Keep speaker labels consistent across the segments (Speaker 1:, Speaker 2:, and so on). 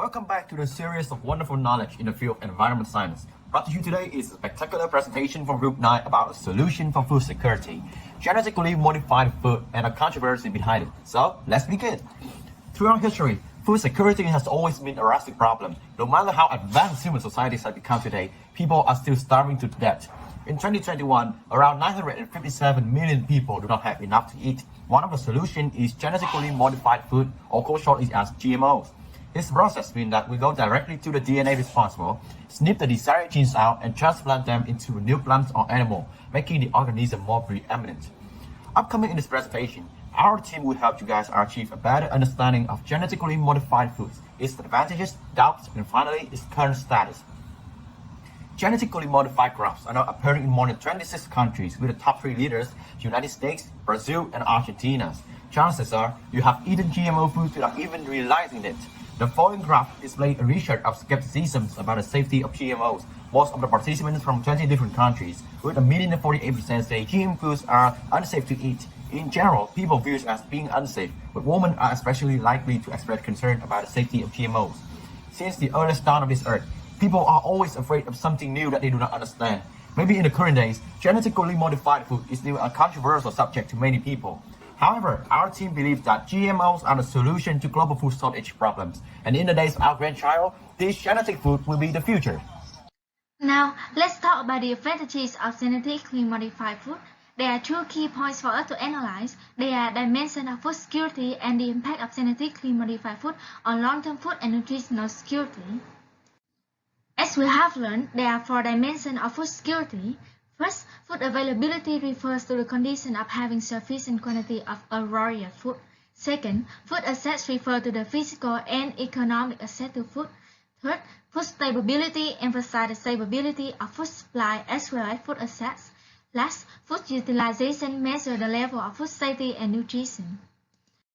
Speaker 1: Welcome back to the series of wonderful knowledge in the field of environment science. Brought to you today is a spectacular presentation from Group 9 about a solution for food security, genetically modified food, and a controversy behind it. So, let's begin. Throughout history, food security has always been a drastic problem. No matter how advanced human societies have become today, people are still starving to death. In 2021, around 957 million people do not have enough to eat. One of the solutions is genetically modified food, or called shortly as GMOs. This process means that we go directly to the DNA responsible, snip the desired genes out, and transplant them into a new plant or animal, making the organism more preeminent. Upcoming in this presentation, our team will help you guys achieve a better understanding of genetically modified foods, its advantages, doubts, and finally, its current status. Genetically modified crops are now appearing in more than 26 countries, with the top 3 leaders, United States, Brazil, and Argentina. Chances are you have eaten GMO foods without even realizing it. The following graph displays a research of skepticism about the safety of GMOs. Most of the participants from 20 different countries, with a median of 48% say GM foods are unsafe to eat. In general, people view it as being unsafe, but women are especially likely to express concern about the safety of GMOs. Since the earliest dawn of this earth, people are always afraid of something new that they do not understand. Maybe in the current days, genetically modified food is still a controversial subject to many people. However, our team believes that GMOs are the solution to global food shortage problems, and in the days of our grandchild, this genetic food will be the future.
Speaker 2: Now, let's talk about the advantages of genetically modified food. There are 2 key points for us to analyze. They are dimension of food security and the impact of genetically modified food on long-term food and nutritional security. As we have learned, there are 4 dimensions of food security. First, food availability refers to the condition of having sufficient quantity of a raw food. Second, food assets refer to the physical and economic access to food. Third, food stability emphasizes the stability of food supply as well as food assets. Last, food utilization measures the level of food safety and nutrition.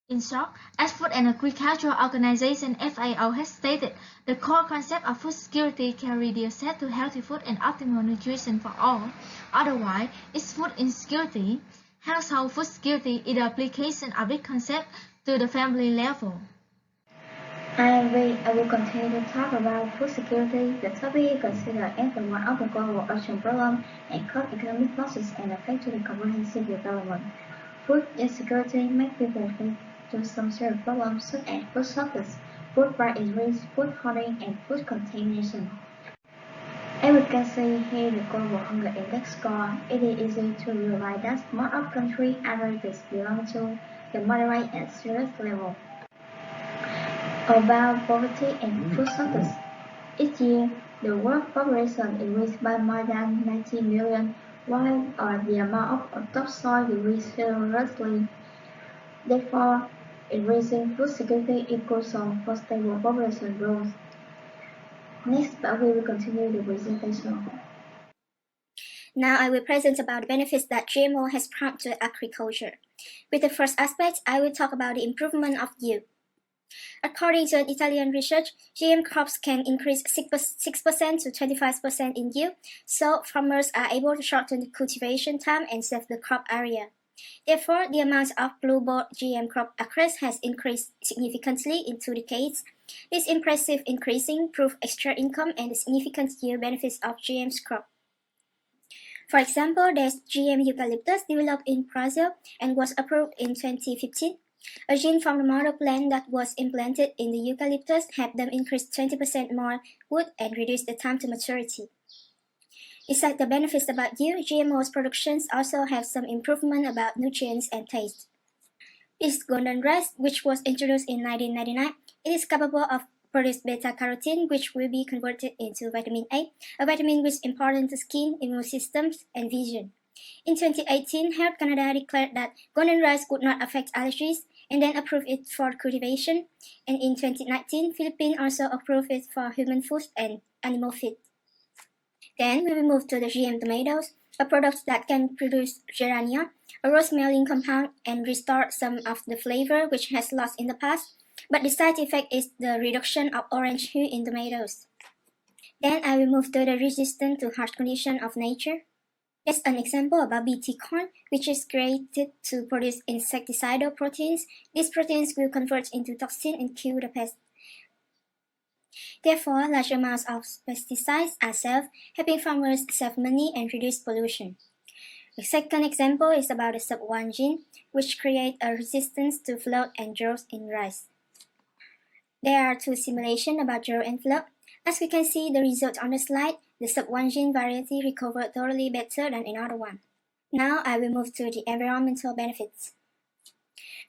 Speaker 2: In short, as Food and Agriculture Organization FAO has stated, the core concept of food security carry the access to healthy food and optimal nutrition for all. Otherwise, it's food insecurity. Household food security is the application of this concept to the family level.
Speaker 3: I will continue to talk about food security. The topic is considered as one of the global urgent problems and cause economic losses and affect to the comprehensive development. Food insecurity makes people face to some serious problems such as food shortage, food price increase, food hoarding, and food contamination. As we can see here the Global Hunger Index score, it is easy to realize that most of countries' averages belong to the moderate and serious level. About poverty and food shortage. Each year, the world population increased by more than 90 million, while the amount of topsoil decreased seriously. Therefore, increasing food security is crucial for stable population growth. Next, we will continue the presentation.
Speaker 4: Now I will present about the benefits that GMO has brought to agriculture. With the first aspect, I will talk about the improvement of yield. According to an Italian research, GM crops can increase 6% to 25% in yield, so farmers are able to shorten the cultivation time and save the crop area. Therefore, the amount of global GM crop acres has increased significantly in 2 decades. This impressive increasing proves extra income and the significant yield benefits of GM's crop. For example, there's GM eucalyptus developed in Brazil and was approved in 2015. A gene from the mother plant that was implanted in the eucalyptus helped them increase 20% more wood and reduce the time to maturity. Besides the benefits about yield, GMO's productions also have some improvement about nutrients and taste. This golden rice, which was introduced in 1999, it is capable of produce beta-carotene, which will be converted into vitamin A vitamin which is important to skin, immune systems, and vision. In 2018, Health Canada declared that golden rice could not affect allergies and then approved it for cultivation. And in 2019, Philippines also approved it for human food and animal feed. Then we will move to the GM tomatoes, a product that can produce gerania, a rose-smelling compound, and restore some of the flavor which has lost in the past. But the side effect is the reduction of orange hue in tomatoes. Then I will move to the resistance to harsh conditions of nature. Here's an example about BT corn, which is created to produce insecticidal proteins. These proteins will convert into toxin and kill the pest. Therefore, large amounts of pesticides are saved, helping farmers save money and reduce pollution. The second example is about the sub-1 gene, which creates a resistance to flood and drought in rice. There are two simulations about drought and flood. As we can see the result on the slide, the sub-1 gene variety recovered thoroughly better than another one. Now I will move to the environmental benefits.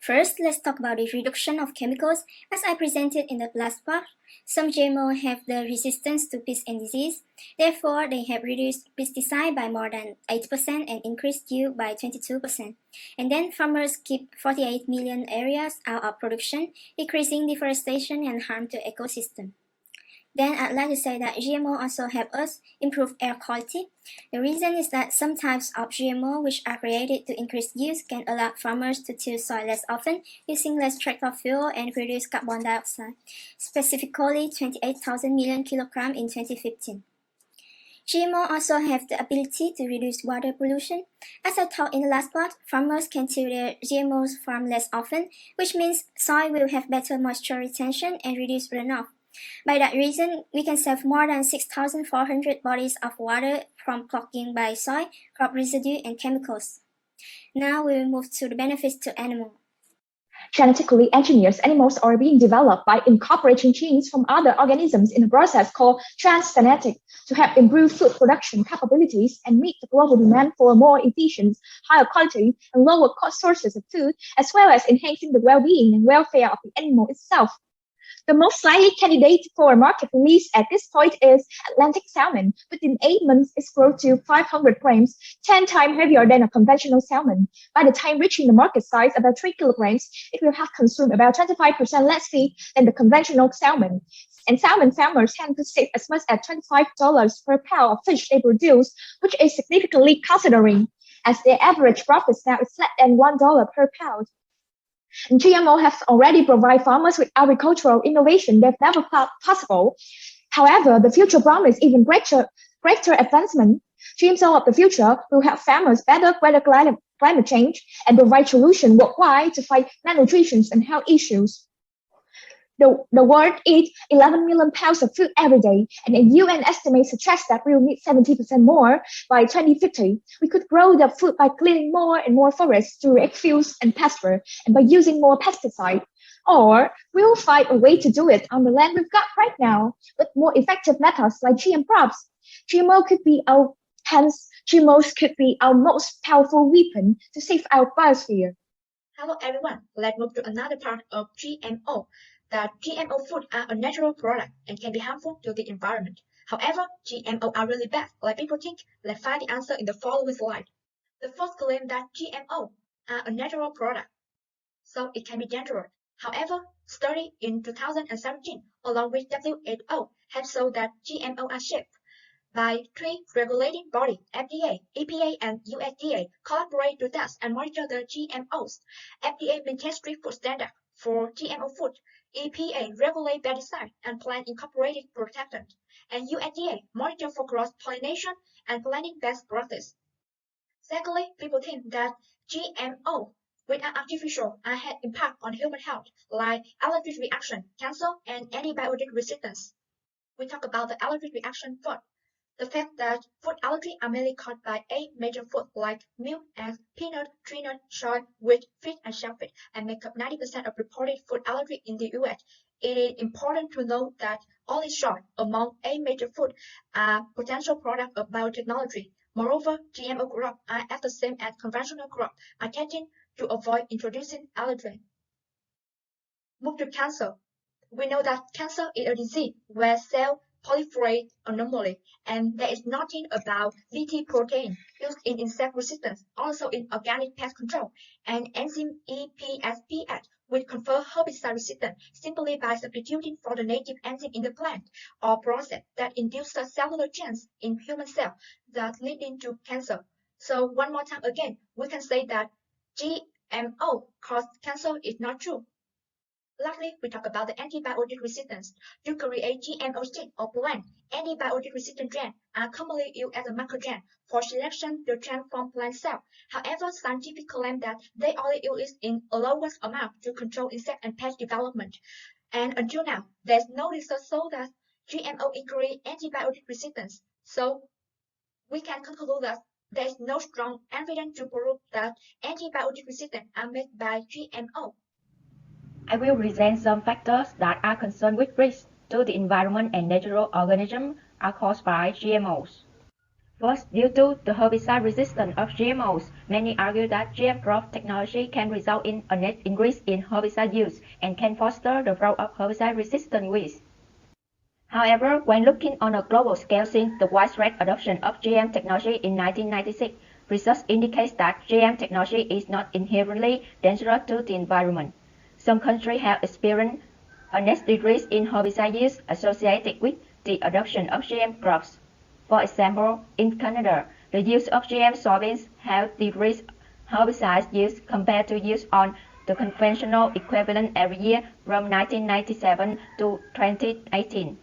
Speaker 4: First, let's talk about the reduction of chemicals. As I presented in the last part, some GMO have the resistance to pests and disease. Therefore, they have reduced pesticide by more than 8% and increased yield by 22%. And then farmers keep 48 million areas out of production, decreasing deforestation and harm to ecosystem. Then I'd like to say that GMO also help us improve air quality. The reason is that some types of GMO which are created to increase yields can allow farmers to till soil less often, using less tractor fuel and reduce carbon dioxide, specifically 28,000 million kilograms in 2015. GMO also have the ability to reduce water pollution. As I talked in the last part, farmers can till their GMOs farm less often, which means soil will have better moisture retention and reduce runoff. By that reason, we can save more than 6,400 bodies of water from clogging by soil, crop residue, and chemicals. Now we will move to the benefits to animals.
Speaker 5: Genetically engineered animals are being developed by incorporating genes from other organisms in a process called transgenetic to help improve food production capabilities and meet the global demand for more efficient, higher quality, and lower cost sources of food, as well as enhancing the well-being and welfare of the animal itself. The most likely candidate for a market release at this point is Atlantic salmon. Within 8 months, it's grown to 500 grams, 10 times heavier than a conventional salmon. By the time reaching the market size, about 3 kilograms, it will have consumed about 25% less feed than the conventional salmon. And salmon farmers tend to save as much as $25 per pound of fish they produce, which is significantly considering, as their average profit now is less than $1 per pound. And GMO has already provided farmers with agricultural innovation they've never thought possible. However, the future promises even greater advancement. GMO of the future will help farmers better weather climate change and provide solutions worldwide to fight malnutrition and health issues. The world eats 11 million pounds of food every day, and the UN estimates suggest that we will need 70% more by 2050. We could grow the food by clearing more and more forests through egg fields and pasture, and by using more pesticides. Or we will find a way to do it on the land we've got right now, with more effective methods like GM crops. GMOs could be our most powerful weapon to save our biosphere.
Speaker 6: Hello everyone, let's move to another part of GMO. That GMO food are a natural product and can be harmful to the environment. However, GMO are really bad, like people think. Let's find the answer in the following slide. The first claim that GMO are a natural product, so it can be dangerous. However, study in 2017, along with WHO, have shown that GMO are safe. By 3 regulating bodies, FDA, EPA, and USDA, collaborate to test and monitor the GMOs. FDA maintains strict food standards for GMO food. EPA regulate pesticide and plant incorporated protectant, and USDA monitor for cross-pollination and planting best practice. Secondly, people think that GMO, which are artificial, have impact on human health, like allergic reaction, cancer, and antibiotic resistance. We talk about the allergic reaction first. The fact that food allergies are mainly caused by 8 major foods like milk, eggs, peanut, tree nut, soy, wheat, fish, and shellfish, and make up 90% of reported food allergy in the US. It is important to note that only soy among 8 major foods are potential products of biotechnology. Moreover, GMO crops are as the same as conventional crops, are tested to avoid introducing allergens. Move to cancer. We know that cancer is a disease where cells proliferate abnormally, and there is nothing about Bt protein used in insect resistance, also in organic pest control, and enzyme EPSPS, which confer herbicide resistance simply by substituting for the native enzyme in the plant or process that induces cellular change in human cells that leading to cancer. So one more time again, we can say that GMO cause cancer is not true. Lastly, we talk about the antibiotic resistance. To create GMO seed or plant, antibiotic resistant genes are commonly used as a marker gene for selection to transform plant cells. However, scientific claim that they only use it in a lowest amount to control insect and pest development. And until now, there's no research show that GMO increase antibiotic resistance. So we can conclude that there is no strong evidence to prove that antibiotic resistance are made by GMO.
Speaker 7: I will present some factors that are concerned with risk to the environment and natural organisms are caused by GMOs. First, due to the herbicide resistance of GMOs, many argue that GM crop technology can result in a net increase in herbicide use and can foster the growth of herbicide-resistant weeds. However, when looking on a global scale since the widespread adoption of GM technology in 1996, research indicates that GM technology is not inherently dangerous to the environment. Some countries have experienced a net decrease in herbicide use associated with the adoption of GM crops. For example, in Canada, the use of GM soybeans has decreased herbicide use compared to use on the conventional equivalent every year from 1997 to 2018.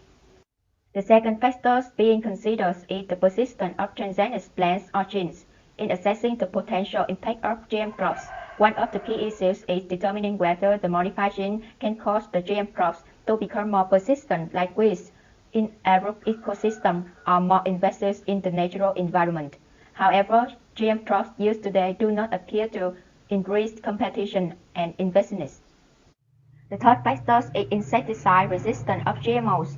Speaker 7: The second factor being considered is the persistence of transgenic plants or genes. In assessing the potential impact of GM crops, one of the key issues is determining whether the modified gene can cause the GM crops to become more persistent like weeds in arid ecosystem or more invasive in the natural environment. However, GM crops used today do not appear to increase competition and invasiveness. The third factor is insecticide resistance of GMOs.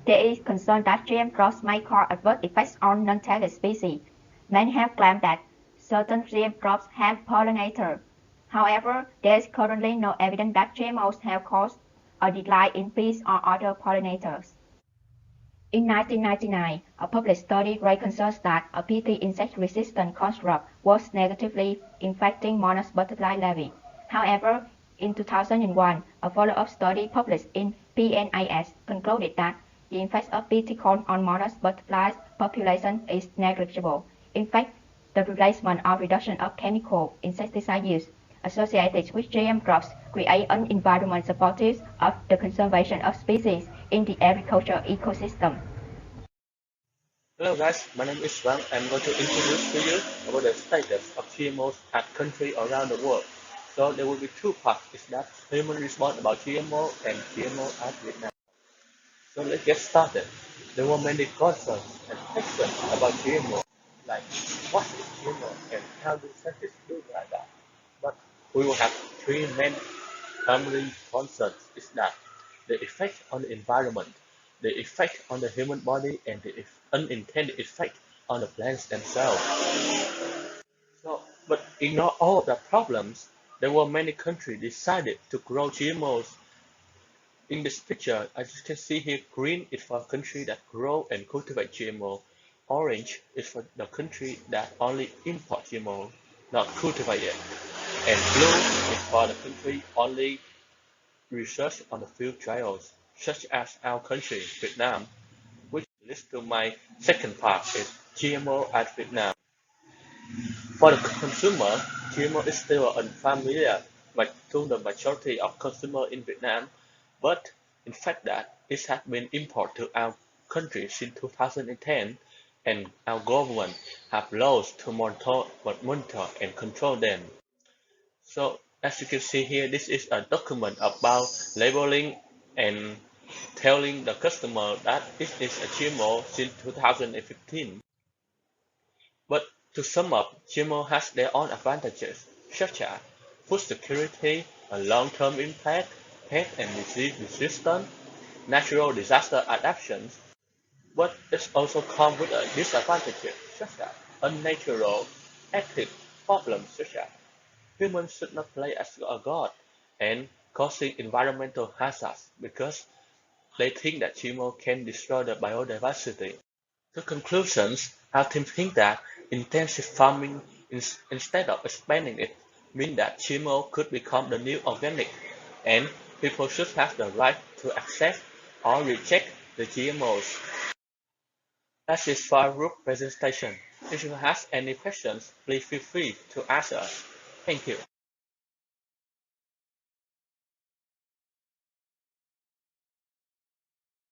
Speaker 7: There is concern that GM crops may cause adverse effects on non-target species. Many have claimed that certain GM crops harm pollinators. However, there is currently no evidence that GMOs have caused a decline in bees or other pollinators. In 1999, a published study raised concerns that a Pt insect-resistant construct was negatively impacting monarch butterfly larvae. However, in 2001, a follow-up study published in PNAS concluded that the effect of Pt corn on monarch butterfly population is negligible. In fact, the replacement or reduction of chemical insecticide use associated with GM crops create an environment supportive of the conservation of species in the agricultural ecosystem.
Speaker 8: Hello guys, my name is Wang. I'm going to introduce to you about the status of GMOs at countries around the world. So there will be two parts, is that human response about GMO and GMO at Vietnam. So let's get started. There were many concerns and questions about GMO, like what is GMO and how do scientists do that? But we will have three main primary concerns, is that the effect on the environment, the effect on the human body, and the unintended effect on the plants themselves. So, but ignore all the problems. There were many countries decided to grow GMOs. In this picture, as you can see here, green is for a country that grow and cultivate GMO. Orange is for the country that only import GMO, not cultivate it. And blue is for the country only research on the field trials, such as our country, Vietnam, which leads to my second part is GMO at Vietnam. For the consumer, GMO is still unfamiliar to the majority of consumers in Vietnam, but in fact that it has been imported to our country since 2010, and our government have laws to monitor and control them. So as you can see here, this is a document about labeling and telling the customer that this is a GMO since 2015. But to sum up, GMO has their own advantages, such as food security, a long-term impact, pest and disease resistance, natural disaster adaptations. But it also comes with a disadvantages, such as unnatural ethics problems, such as humans should not play as a god and causing environmental hazards because they think that GMO can destroy the biodiversity. The conclusions, our team think that intensive farming instead of expanding it mean that GMO could become the new organic, and people should have the right to accept or reject the GMOs. That's it for our group presentation. If you have any questions, please feel free to ask us. Thank you.